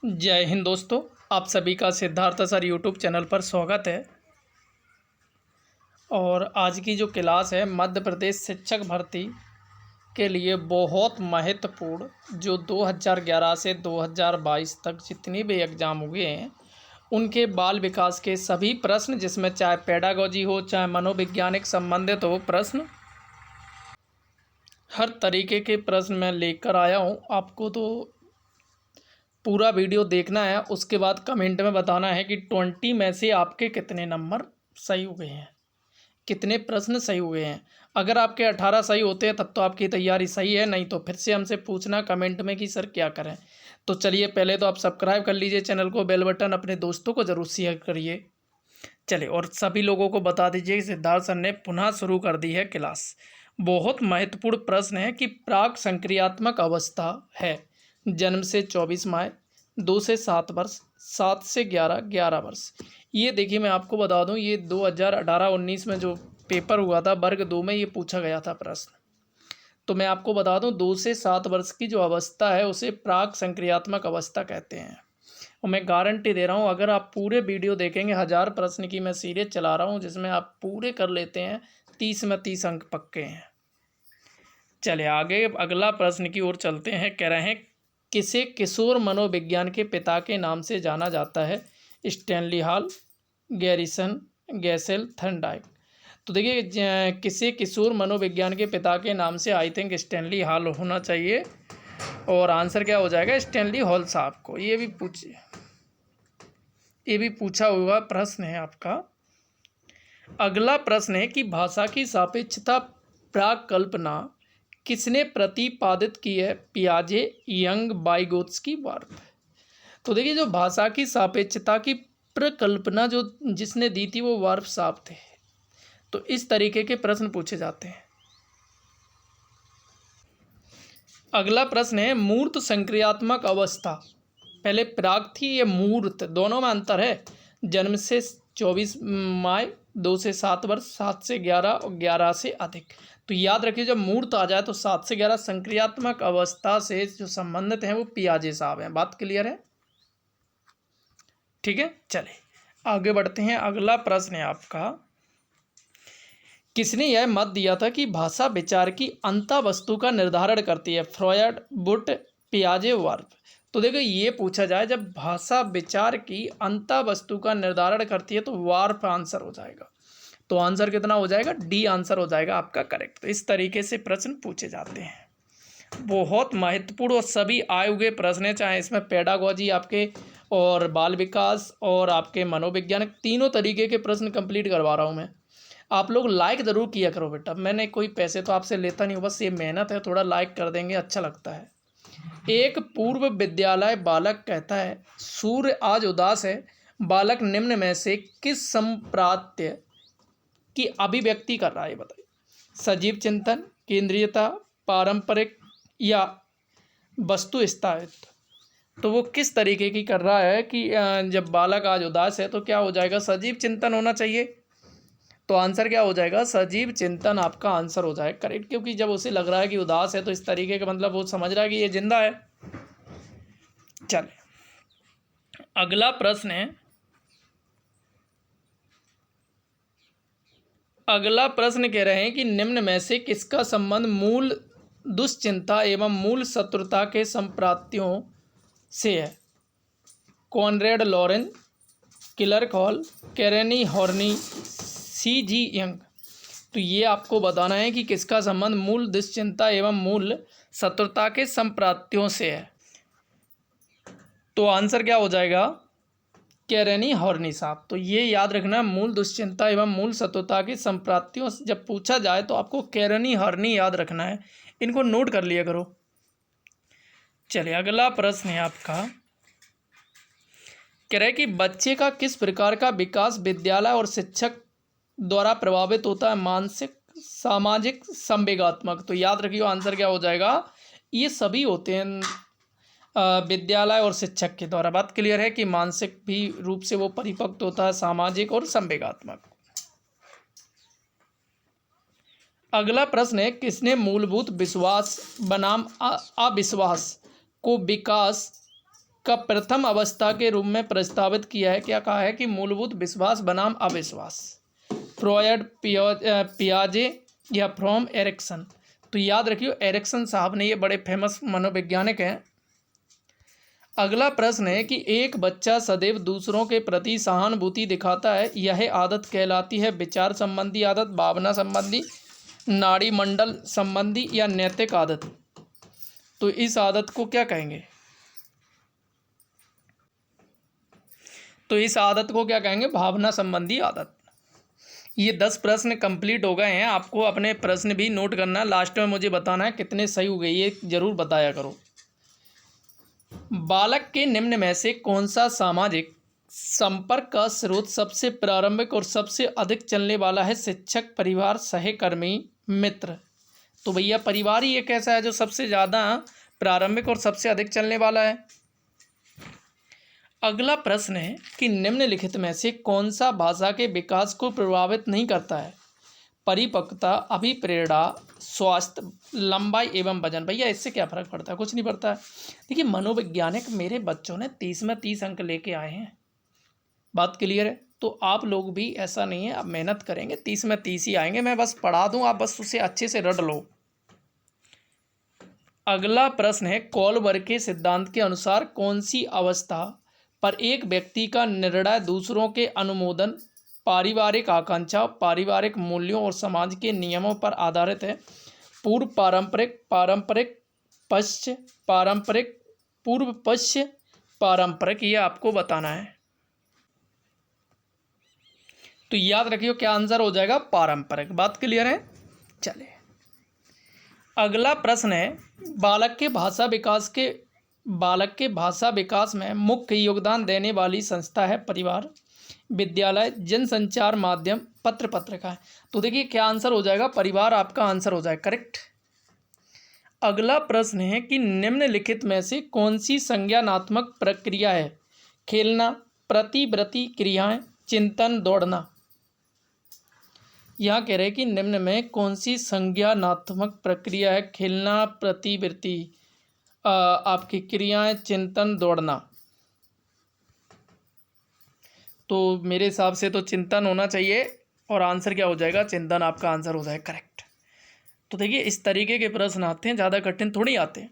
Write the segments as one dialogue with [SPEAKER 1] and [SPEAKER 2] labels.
[SPEAKER 1] जय हिंद दोस्तों, आप सभी का सिद्धार्थ सर यूट्यूब चैनल पर स्वागत है। और आज की जो क्लास है मध्य प्रदेश शिक्षक भर्ती के लिए बहुत महत्वपूर्ण, जो 2011 से 2022 तक जितने भी एग्ज़ाम हुए हैं उनके बाल विकास के सभी प्रश्न, जिसमें चाहे पेडागोजी हो चाहे मनोवैज्ञानिक संबंधित हो प्रश्न, हर तरीके के प्रश्न मैं लेकर आया हूँ। आपको तो पूरा वीडियो देखना है, उसके बाद कमेंट में बताना है कि 20 में से आपके कितने नंबर सही हुए हैं, कितने प्रश्न सही हुए हैं। अगर आपके 18 सही होते हैं तब तो आपकी तैयारी सही है, नहीं तो फिर से हमसे पूछना कमेंट में कि सर क्या करें। तो चलिए, पहले तो आप सब्सक्राइब कर लीजिए चैनल को, बेल बटन, अपने दोस्तों को ज़रूर शेयर करिए। चलिए, और सभी लोगों को बता दीजिए कि सिद्धार्थ सर ने पुनः शुरू कर दी है क्लास। बहुत महत्वपूर्ण प्रश्न है कि प्राक संक्रियात्मक अवस्था है जन्म से 24 माह, 2 से 7 वर्ष, 7 से 11, 11 वर्ष। ये देखिए, मैं आपको बता दूं, ये 2018-19 में जो पेपर हुआ था वर्ग 2 में, ये पूछा गया था प्रश्न। तो मैं आपको बता दूं, 2 से 7 वर्ष की जो अवस्था है उसे प्राक संक्रियात्मक अवस्था कहते हैं। और मैं गारंटी दे रहा हूँ, अगर आप पूरे वीडियो देखेंगे, 1000 प्रश्न की मैं सीरीज चला रहा हूँ जिसमें आप पूरे कर लेते हैं, 30 में 30 अंक पक्के हैं। चले आगे अगला प्रश्न की ओर चलते हैं। कह रहे हैं, किसे किशोर मनोविज्ञान के पिता के नाम से जाना जाता है? Stanley hall, garrison, गैसेल, Thorndike. तो देखिए, किसे किशोर मनोविज्ञान के पिता के नाम से, आई थिंक स्टैनली हॉल होना चाहिए, और आंसर क्या हो जाएगा? स्टैनली हॉल साहब को। ये भी पूछा हुआ प्रश्न है आपका। अगला प्रश्न है कि भाषा की सापेक्षता प्राक कल्पना किसने प्रतिपादित की है? पियाजे, यंग, वाइगोत्स्की, वार्फ। तो देखिए, जो भाषा की सापेक्षता की प्रकल्पना जो जिसने दी थी वो वार्फ साहब थे। तो इस तरीके के प्रश्न पूछे जाते हैं। अगला प्रश्न है, मूर्त संक्रियात्मक अवस्था, पहले प्राक थी, ये मूर्त, दोनों में अंतर है। जन्म से 24 माह, 2 से 7 वर्ष, 7 से 11 और 11 से अधिक। तो याद रखिए, जब मूर्त आ जाए तो 7 से 11 संक्रियात्मक अवस्था से जो संबंधित हैं वो पियाजे साहब हैं। बात क्लियर है? ठीक है, चले आगे बढ़ते हैं। अगला प्रश्न है आपका, किसने यह मत दिया था कि भाषा विचार की अंतः वस्तु का निर्धारण करती है? फ्रॉयड, बुट, पियाजे, वार्फ। तो देखो, ये पूछा जाए जब भाषा विचार की अंतः वस्तु का निर्धारण करती है तो वार्फ आंसर हो जाएगा। तो आंसर कितना हो जाएगा? डी आंसर हो जाएगा आपका करेक्ट। तो इस तरीके से प्रश्न पूछे जाते हैं। बहुत महत्वपूर्ण और सभी आए हुए प्रश्न है, चाहे इसमें पेडागोजी आपके और बाल विकास और आपके मनोविज्ञान, तीनों तरीके के प्रश्न कंप्लीट करवा रहा हूँ मैं। आप लोग लाइक ज़रूर किया करो बेटा, मैंने कोई पैसे तो आपसे लेता नहीं हूँ, बस ये मेहनत है, थोड़ा लाइक कर देंगे अच्छा लगता है। एक पूर्व विद्यालय बालक कहता है, सूर्य आज उदास है। बालक निम्न में से किस संप्रात्य की अभिव्यक्ति कर रहा है, बताइए? सजीव चिंतन, केंद्रीयता, पारंपरिक, या वस्तु स्थायित्व। तो वो किस तरीके की कर रहा है कि जब बालक आज उदास है तो क्या हो जाएगा? सजीव चिंतन होना चाहिए। तो आंसर क्या हो जाएगा? सजीव चिंतन आपका आंसर हो जाएगा करेक्ट, क्योंकि जब उसे लग रहा है कि उदास है तो इस तरीके का मतलब वो समझ रहा है कि ये जिंदा है। चले अगला प्रश्न है। अगला प्रश्न कह रहे हैं कि निम्न में से किसका संबंध मूल दुश्चिंता एवं मूल शत्रुता के संप्रात्यों से है? Konrad Lorenz, Clark Hull, Karen Horney, C G Jung. तो ये आपको बताना है कि किसका संबंध मूल दुश्चिंता एवं मूल शत्रुता के संप्रात्यों से है। तो आंसर क्या हो जाएगा? कैरेनी हॉर्नी साहब। तो ये याद रखना, मूल दुश्चिंता एवं मूल शत्रुता की संप्रात्तियों से जब पूछा जाए तो आपको कैरेनी हॉर्नी याद रखना है, इनको नोट कर लिया करो। चलिए अगला प्रश्न है आपका, कह रहे कि बच्चे का किस प्रकार का विकास विद्यालय और शिक्षक द्वारा प्रभावित होता है? मानसिक, सामाजिक, संवेगात्मक। तो याद रखिए आंसर क्या हो जाएगा? ये सभी होते हैं विद्यालय और शिक्षक के द्वारा। बात क्लियर है कि मानसिक भी रूप से वो परिपक्व होता है, सामाजिक और संवेगात्मक। अगला प्रश्न है, किसने मूलभूत विश्वास बनाम अविश्वास को विकास का प्रथम अवस्था के रूप में प्रस्तावित किया है? क्या कहा है कि मूलभूत विश्वास बनाम अविश्वास, फ्रॉयड, पियाजे या फ्रॉम एरिक्सन। तो याद रखियो एरिक्सन साहब ने, ये बड़े फेमस मनोवैज्ञानिक हैं। अगला प्रश्न है कि एक बच्चा सदैव दूसरों के प्रति सहानुभूति दिखाता है, यह आदत कहलाती है विचार संबंधी आदत, भावना संबंधी, नाड़ी मंडल संबंधी या नैतिक आदत। तो इस आदत को क्या कहेंगे? तो इस आदत को क्या कहेंगे? भावना संबंधी आदत। ये 10 प्रश्न कंप्लीट हो गए हैं। आपको अपने प्रश्न भी नोट करना, लास्ट में मुझे बताना है कितने सही हो गए, ये जरूर बताया करो। बालक के निम्न में से कौन सा सामाजिक संपर्क का स्रोत सबसे प्रारंभिक और सबसे अधिक चलने वाला है? शिक्षक, परिवार, सहकर्मी, मित्र। तो भैया परिवार ही एक ऐसा है जो सबसे ज़्यादा प्रारंभिक और सबसे अधिक चलने वाला है। अगला प्रश्न है कि निम्नलिखित में से कौन सा भाषा के विकास को प्रभावित नहीं करता है? परिपक्वता, अभिप्रेरणा, स्वास्थ्य, लंबाई एवं वजन। भैया इससे क्या फर्क पड़ता है? कुछ नहीं पड़ता है। देखिए मनोवैज्ञानिक, मेरे बच्चों ने 30 में 30 अंक लेके आए हैं, बात क्लियर है। तो आप लोग भी ऐसा नहीं है, आप मेहनत करेंगे 30 में 30 ही आएंगे। मैं बस पढ़ा दूं, आप बस उसे अच्छे से रट लो। अगला प्रश्न है कोलबर्ग के सिद्धांत के अनुसार कौन सी अवस्था पर एक व्यक्ति का निर्णय दूसरों के अनुमोदन, पारिवारिक आकांक्षा, पारिवारिक मूल्यों और समाज के नियमों पर आधारित है? पूर्व पारंपरिक, पारंपरिक पश्च, पारंपरिक, पूर्व पश्च, पारंपरिक। ये आपको बताना है। तो याद रखियो क्या आंसर हो जाएगा? पारंपरिक। बात क्लियर है? चलिए अगला प्रश्न है बालक के भाषा विकास में मुख्य योगदान देने वाली संस्था है? परिवार, विद्यालय, जनसंचार माध्यम, पत्र पत्रिका। तो देखिए क्या आंसर हो जाएगा? परिवार आपका आंसर हो जाएगा, करेक्ट। अगला प्रश्न है कि निम्नलिखित में से कौन सी संज्ञानात्मक प्रक्रिया है? खेलना, प्रतिवृत्ति क्रियाएं, चिंतन, दौड़ना। यहाँ कह रहे हैं कि निम्न में कौन सी संज्ञानात्मक प्रक्रिया है? खेलना, प्रतिवृत्ति, आपकी क्रियाएं, चिंतन, दौड़ना। तो मेरे हिसाब से तो चिंतन होना चाहिए और आंसर क्या हो जाएगा? चिंतन आपका आंसर हो जाएगा, करेक्ट। तो देखिए इस तरीके के प्रश्न आते हैं, ज़्यादा कठिन थोड़ी आते हैं।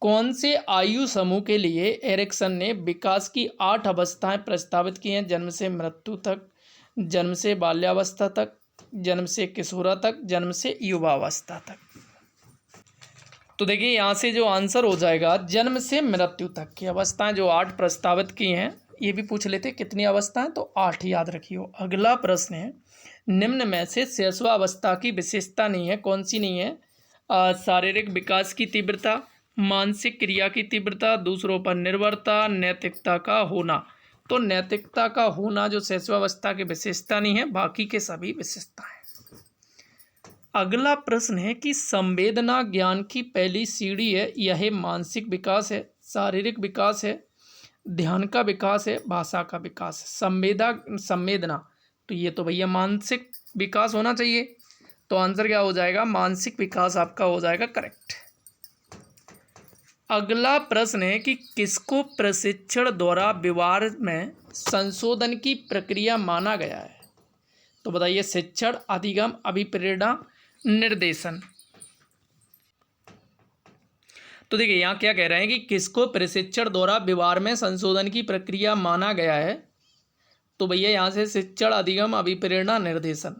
[SPEAKER 1] कौन से आयु समूह के लिए एरिक्सन ने विकास की 8 अवस्थाएं प्रस्तावित की हैं? जन्म से मृत्यु तक, जन्म से बाल्यावस्था तक, जन्म से किशोरा तक, जन्म से युवावस्था तक। तो देखिए यहाँ से जो आंसर हो जाएगा जन्म से मृत्यु तक की अवस्थाएं जो 8 प्रस्तावित की हैं। ये भी पूछ लेते कितनी अवस्थाएं, तो 8 याद रखियो। अगला प्रश्न है निम्न में से शैशवावस्था की विशेषता नहीं है? कौन सी नहीं है? शारीरिक विकास की तीव्रता, मानसिक क्रिया की तीव्रता, दूसरों पर निर्भरता, नैतिकता का होना। तो नैतिकता का होना जो शैशवावस्था की विशेषता नहीं है, बाकी के सभी विशेषता है। अगला प्रश्न है कि संवेदना ज्ञान की पहली सीढ़ी है, यह मानसिक विकास है, शारीरिक विकास है, ध्यान का विकास है, भाषा का विकास है। संवेदना, तो ये तो भैया मानसिक विकास होना चाहिए। तो आंसर क्या हो जाएगा? मानसिक विकास आपका हो जाएगा, करेक्ट। अगला प्रश्न है कि किसको प्रशिक्षण द्वारा व्यवहार में संशोधन की प्रक्रिया माना गया है? तो बताइए शिक्षण, अधिगम, अभिप्रेरणा, निर्देशन। तो देखिए यहाँ क्या कह रहे हैं कि किसको प्रशिक्षण द्वारा व्यवहार में संशोधन की प्रक्रिया माना गया है? तो भैया यहाँ से शिक्षण, अधिगम, अभिप्रेरणा, निर्देशन।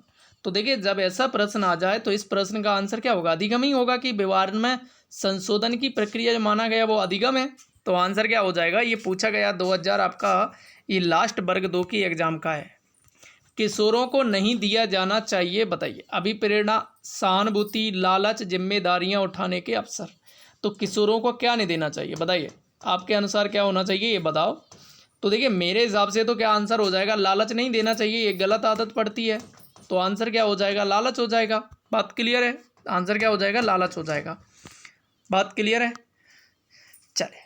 [SPEAKER 1] तो देखिए जब ऐसा प्रश्न आ जाए तो इस प्रश्न का आंसर क्या होगा? अधिगम ही होगा कि व्यवहार में संशोधन की प्रक्रिया जो माना गया वो अधिगम है। तो आंसर क्या हो जाएगा? ये पूछा गया 2000 आपका ये लास्ट वर्ग 2 की एग्जाम का है। किशोरों को नहीं दिया जाना चाहिए, बताइए। अभिप्रेरणा, सहानुभूति, लालच, जिम्मेदारियां उठाने के अवसर। तो किशोरों को क्या नहीं देना चाहिए, बताइए आपके अनुसार क्या होना चाहिए, ये बताओ। तो देखिए मेरे हिसाब से तो क्या आंसर हो जाएगा? लालच नहीं देना चाहिए, ये गलत आदत पड़ती है। तो आंसर क्या हो जाएगा? लालच हो जाएगा। बात क्लियर है? आंसर क्या हो जाएगा? लालच हो जाएगा। बात क्लियर है? चले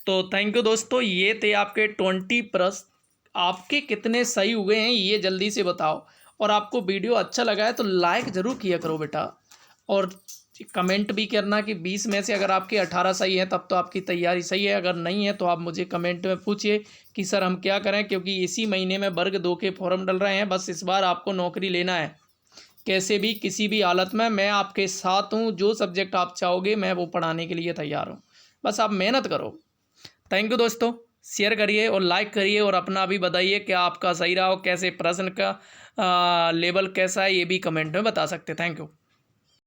[SPEAKER 1] तो थैंक यू दोस्तों, ये थे आपके 20 प्रश्न। आपके कितने सही हुए हैं ये जल्दी से बताओ। और आपको वीडियो अच्छा लगा है तो लाइक ज़रूर किया करो बेटा। और कमेंट भी करना कि 20 में से अगर आपके 18 सही है तब तो आपकी तैयारी सही है, अगर नहीं है तो आप मुझे कमेंट में पूछिए कि सर हम क्या करें, क्योंकि इसी महीने में वर्ग 2 के फॉर्म डल रहे हैं। बस इस बार आपको नौकरी लेना है कैसे भी, किसी भी हालत में। मैं आपके साथ हूँ, जो सब्जेक्ट आप चाहोगे मैं वो पढ़ाने के लिए तैयार हूँ, बस आप मेहनत करो। थैंक यू दोस्तों, शेयर करिए और लाइक करिए और अपना भी बताइए क्या आपका सही रहा हो, कैसे प्रश्न का लेवल कैसा है ये भी कमेंट में बता सकते। Thank you.